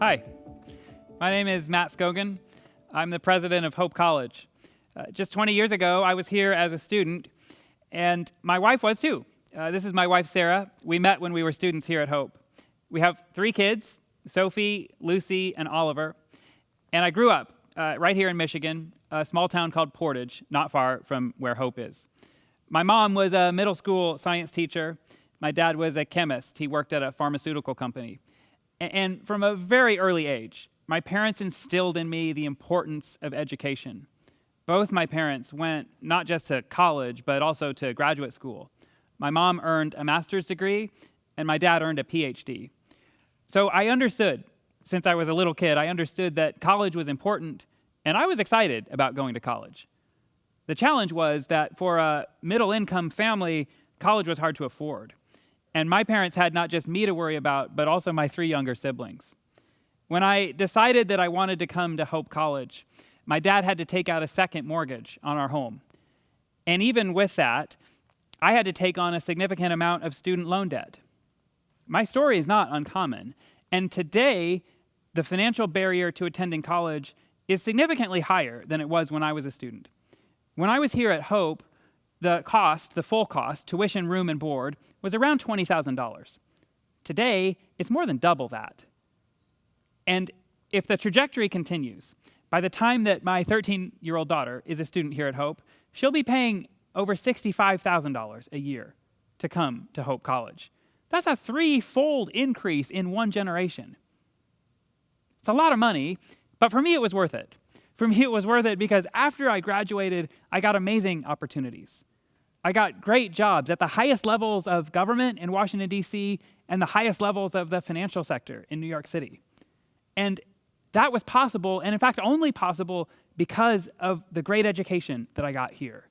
Hi, my name is Matt Scogan. I'm the president of Hope College. Just 20 years ago, I was here as a student, and my wife was too. This is my wife, Sarah. We met when we were students here at Hope. We have 3 kids, Sophie, Lucy, and Oliver. And I grew up right here in Michigan, a small town called Portage, not far from where Hope is. My mom was a middle school science teacher. My dad was a chemist. He worked at a pharmaceutical company. And from a very early age, my parents instilled in me the importance of education. Both my parents went not just to college, but also to graduate school. My mom earned a master's degree, and my dad earned a PhD. So I understood, since I was a little kid, I understood that college was important, and I was excited about going to college. The challenge was that for a middle-income family, college was hard to afford. And my parents had not just me to worry about, but also my 3 younger siblings. When I decided that I wanted to come to Hope College, my dad had to take out a second mortgage on our home. And even with that, I had to take on a significant amount of student loan debt. My story is not uncommon. And today, the financial barrier to attending college is significantly higher than it was when I was a student. When I was here at Hope, the full cost, tuition, room, and board, was around $20,000. Today, it's more than double that. And if the trajectory continues, by the time that my 13-year-old daughter is a student here at Hope, she'll be paying over $65,000 a year to come to Hope College. That's a 3-fold increase in one generation. It's a lot of money, but for me, it was worth it. For me, it was worth it because after I graduated, I got amazing opportunities. I got great jobs at the highest levels of government in Washington, D.C., and the highest levels of the financial sector in New York City. And that was possible, and in fact, only possible because of the great education that I got here.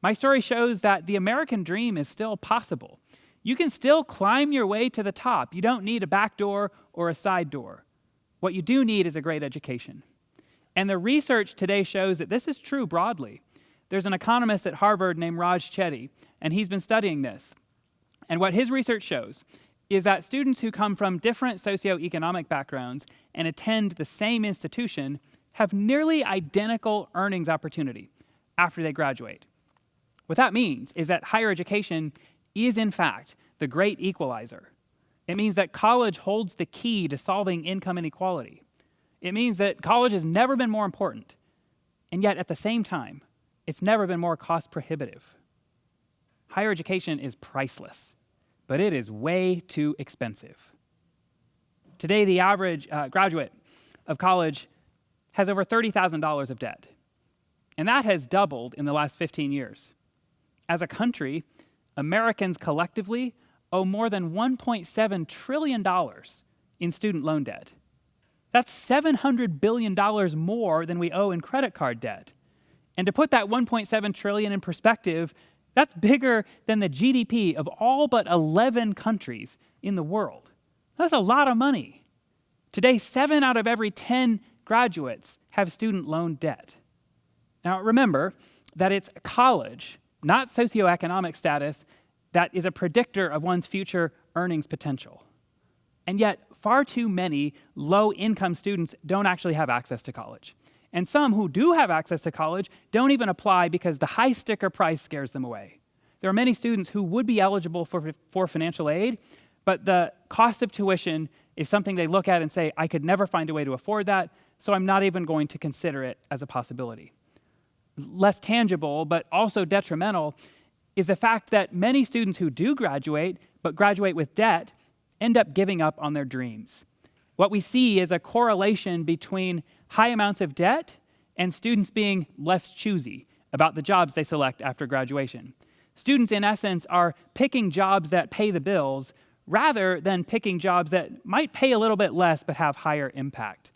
My story shows that the American dream is still possible. You can still climb your way to the top. You don't need a back door or a side door. What you do need is a great education. And the research today shows that this is true broadly. There's an economist at Harvard named Raj Chetty, and he's been studying this. And what his research shows is that students who come from different socioeconomic backgrounds and attend the same institution have nearly identical earnings opportunity after they graduate. What that means is that higher education is, in fact, the great equalizer. It means that college holds the key to solving income inequality. It means that college has never been more important, and yet at the same time, it's never been more cost prohibitive. Higher education is priceless, but it is way too expensive. Today, the average graduate of college has over $30,000 of debt, and that has doubled in the last 15 years. As a country, Americans collectively owe more than $1.7 trillion in student loan debt. That's $700 billion more than we owe in credit card debt. And to put that $1.7 trillion in perspective, that's bigger than the GDP of all but 11 countries in the world. That's a lot of money. Today, 7 out of every 10 graduates have student loan debt. Now, remember that it's college, not socioeconomic status, that is a predictor of one's future earnings potential. And yet, far too many low-income students don't actually have access to college. And some who do have access to college don't even apply because the high sticker price scares them away. There are many students who would be eligible for financial aid, but the cost of tuition is something they look at and say, I could never find a way to afford that, so I'm not even going to consider it as a possibility. Less tangible, but also detrimental, is the fact that many students who do graduate, but graduate with debt, end up giving up on their dreams. What we see is a correlation between high amounts of debt and students being less choosy about the jobs they select after graduation. Students, in essence, are picking jobs that pay the bills rather than picking jobs that might pay a little bit less but have higher impact.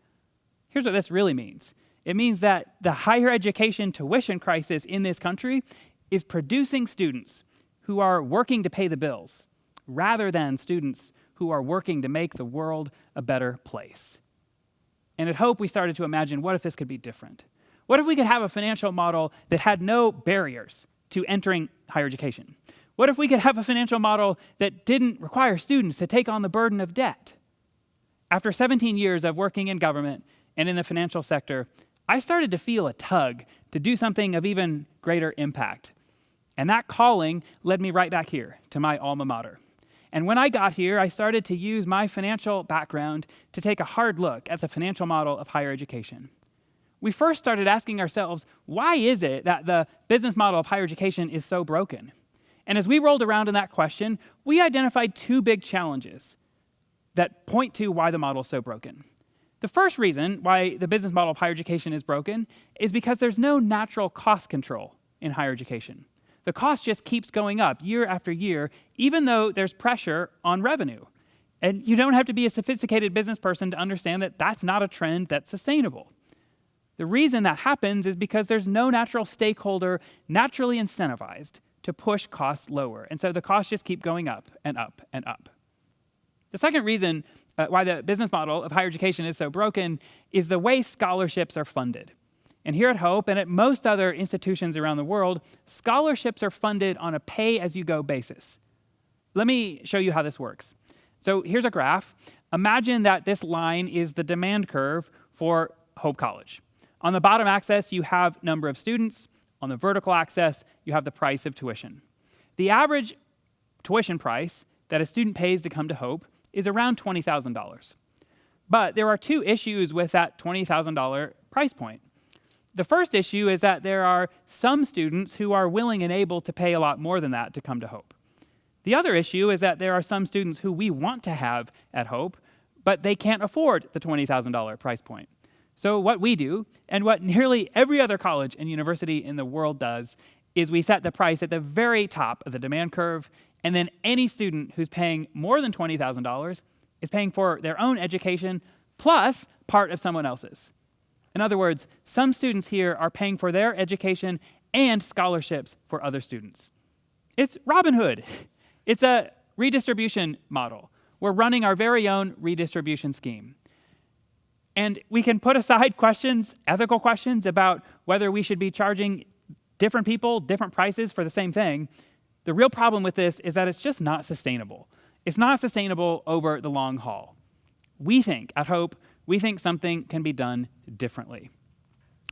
Here's what this really means. It means that the higher education tuition crisis in this country is producing students who are working to pay the bills rather than students who are working to make the world a better place. And at Hope, we started to imagine, what if this could be different? What if we could have a financial model that had no barriers to entering higher education? What if we could have a financial model that didn't require students to take on the burden of debt? After 17 years of working in government and in the financial sector, I started to feel a tug to do something of even greater impact. And that calling led me right back here to my alma mater. And when I got here, I started to use my financial background to take a hard look at the financial model of higher education. We first started asking ourselves, why is it that the business model of higher education is so broken? And as we rolled around in that question, we identified two big challenges that point to why the model is so broken. The first reason why the business model of higher education is broken is because there's no natural cost control in higher education. The cost just keeps going up year after year, even though there's pressure on revenue. And you don't have to be a sophisticated business person to understand that that's not a trend that's sustainable. The reason that happens is because there's no natural stakeholder naturally incentivized to push costs lower. And so the costs just keep going up and up and up. The second reason why the business model of higher education is so broken is the way scholarships are funded. And here at Hope and at most other institutions around the world, scholarships are funded on a pay-as-you-go basis. Let me show you how this works. So here's a graph. Imagine that this line is the demand curve for Hope College. On the bottom axis, you have number of students. On the vertical axis, you have the price of tuition. The average tuition price that a student pays to come to Hope is around $20,000. But there are two issues with that $20,000 price point. The first issue is that there are some students who are willing and able to pay a lot more than that to come to Hope. The other issue is that there are some students who we want to have at Hope, but they can't afford the $20,000 price point. So what we do, and what nearly every other college and university in the world does, is we set the price at the very top of the demand curve, and then any student who's paying more than $20,000 is paying for their own education plus part of someone else's. In other words, some students here are paying for their education and scholarships for other students. It's Robin Hood. It's a redistribution model. We're running our very own redistribution scheme. And we can put aside questions, ethical questions about whether we should be charging different people different prices for the same thing. The real problem with this is that it's just not sustainable. It's not sustainable over the long haul. We think, at Hope, something can be done differently.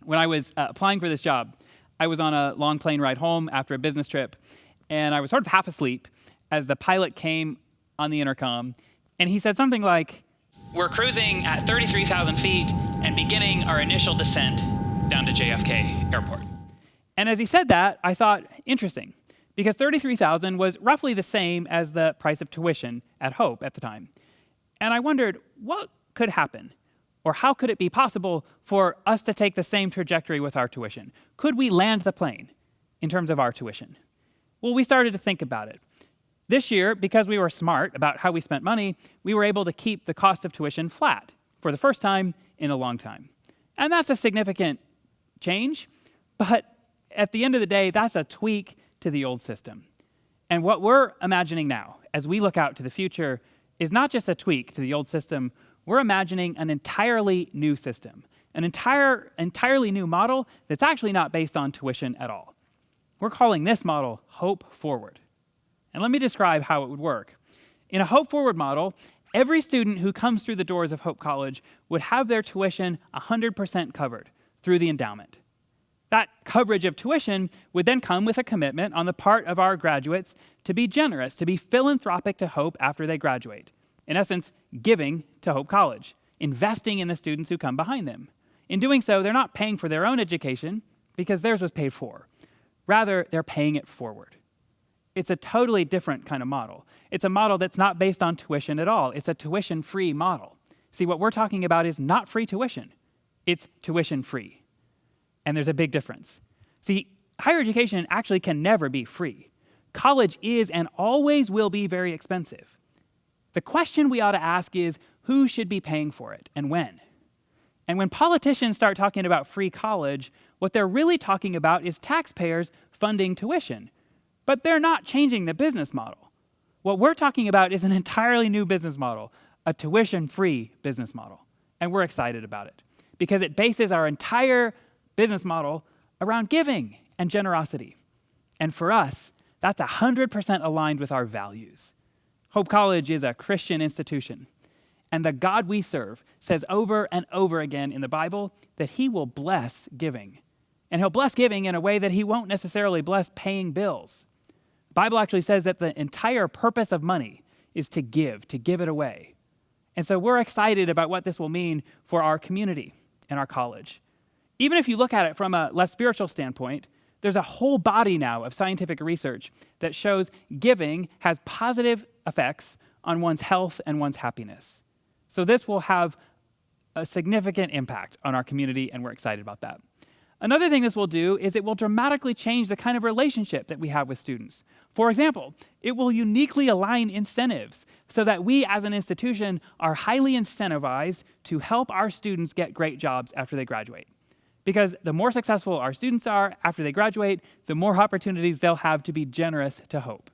When I was applying for this job, I was on a long plane ride home after a business trip, and I was sort of half asleep as the pilot came on the intercom, and he said something like, "We're cruising at 33,000 feet and beginning our initial descent down to JFK Airport." And as he said that, I thought, interesting, because 33,000 was roughly the same as the price of tuition at Hope at the time. And I wondered, what could happen? Or how could it be possible for us to take the same trajectory with our tuition? Could we land the plane in terms of our tuition? Well, we started to think about it. This year, because we were smart about how we spent money, we were able to keep the cost of tuition flat for the first time in a long time. And that's a significant change, but at the end of the day, that's a tweak to the old system. And what we're imagining now, as we look out to the future, is not just a tweak to the old system. We're imagining an entirely new system, an entirely new model that's actually not based on tuition at all. We're calling this model Hope Forward. And let me describe how it would work. In a Hope Forward model, every student who comes through the doors of Hope College would have their tuition 100% covered through the endowment. That coverage of tuition would then come with a commitment on the part of our graduates to be generous, to be philanthropic to Hope after they graduate. In essence, giving to Hope College, investing in the students who come behind them. In doing so, they're not paying for their own education because theirs was paid for. Rather, they're paying it forward. It's a totally different kind of model. It's a model that's not based on tuition at all. It's a tuition-free model. See, what we're talking about is not free tuition. It's tuition-free. And there's a big difference. See, higher education actually can never be free. College is and always will be very expensive. The question we ought to ask is, who should be paying for it and when? And when politicians start talking about free college, what they're really talking about is taxpayers funding tuition. But they're not changing the business model. What we're talking about is an entirely new business model, a tuition-free business model. And we're excited about it because it bases our entire business model around giving and generosity. And for us, that's 100% aligned with our values. Hope College is a Christian institution, and the God we serve says over and over again in the Bible that he will bless giving. And he'll bless giving in a way that he won't necessarily bless paying bills. The Bible actually says that the entire purpose of money is to give it away. And so we're excited about what this will mean for our community and our college. Even if you look at it from a less spiritual standpoint, there's a whole body now of scientific research that shows giving has positive effects on one's health and one's happiness. So this will have a significant impact on our community, and we're excited about that. Another thing this will do is it will dramatically change the kind of relationship that we have with students. For example, it will uniquely align incentives so that we as an institution are highly incentivized to help our students get great jobs after they graduate. Because the more successful our students are after they graduate, the more opportunities they'll have to be generous to Hope.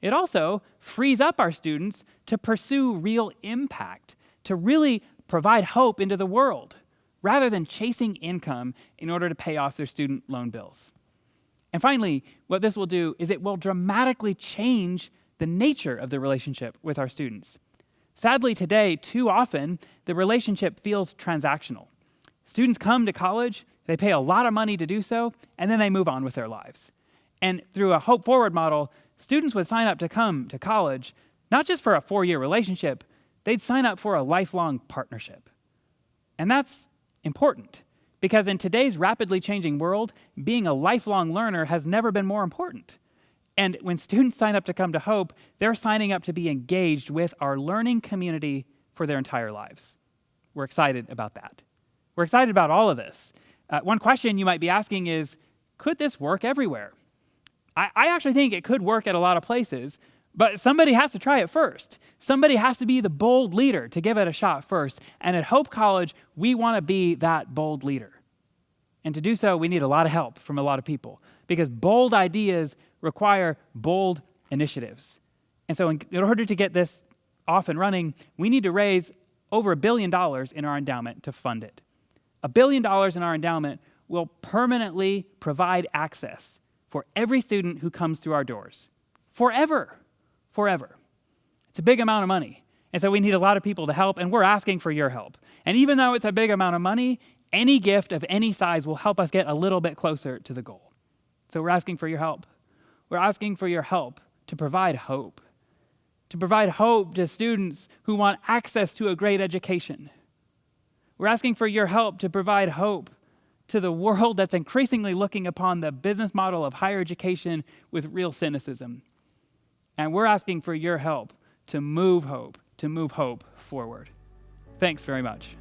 It also frees up our students to pursue real impact, to really provide hope into the world, rather than chasing income in order to pay off their student loan bills. And finally, what this will do is it will dramatically change the nature of the relationship with our students. Sadly, today, too often, the relationship feels transactional. Students come to college, they pay a lot of money to do so, and then they move on with their lives. And through a Hope Forward model, students would sign up to come to college, not just for a 4-year relationship, they'd sign up for a lifelong partnership. And that's important, because in today's rapidly changing world, being a lifelong learner has never been more important. And when students sign up to come to Hope, they're signing up to be engaged with our learning community for their entire lives. We're excited about that. We're excited about all of this. One question you might be asking is, could this work everywhere? I actually think it could work at a lot of places, but somebody has to try it first. Somebody has to be the bold leader to give it a shot first. And at Hope College, we want to be that bold leader. And to do so, we need a lot of help from a lot of people, because bold ideas require bold initiatives. And so in order to get this off and running, we need to raise over $1 billion in our endowment to fund it. $1 billion in our endowment will permanently provide access for every student who comes through our doors. Forever. It's a big amount of money. And so we need a lot of people to help, and we're asking for your help. And even though it's a big amount of money, any gift of any size will help us get a little bit closer to the goal. So we're asking for your help. We're asking for your help to provide hope. To provide hope to students who want access to a great education. We're asking for your help to provide hope to the world that's increasingly looking upon the business model of higher education with real cynicism. And we're asking for your help to move hope forward. Thanks very much.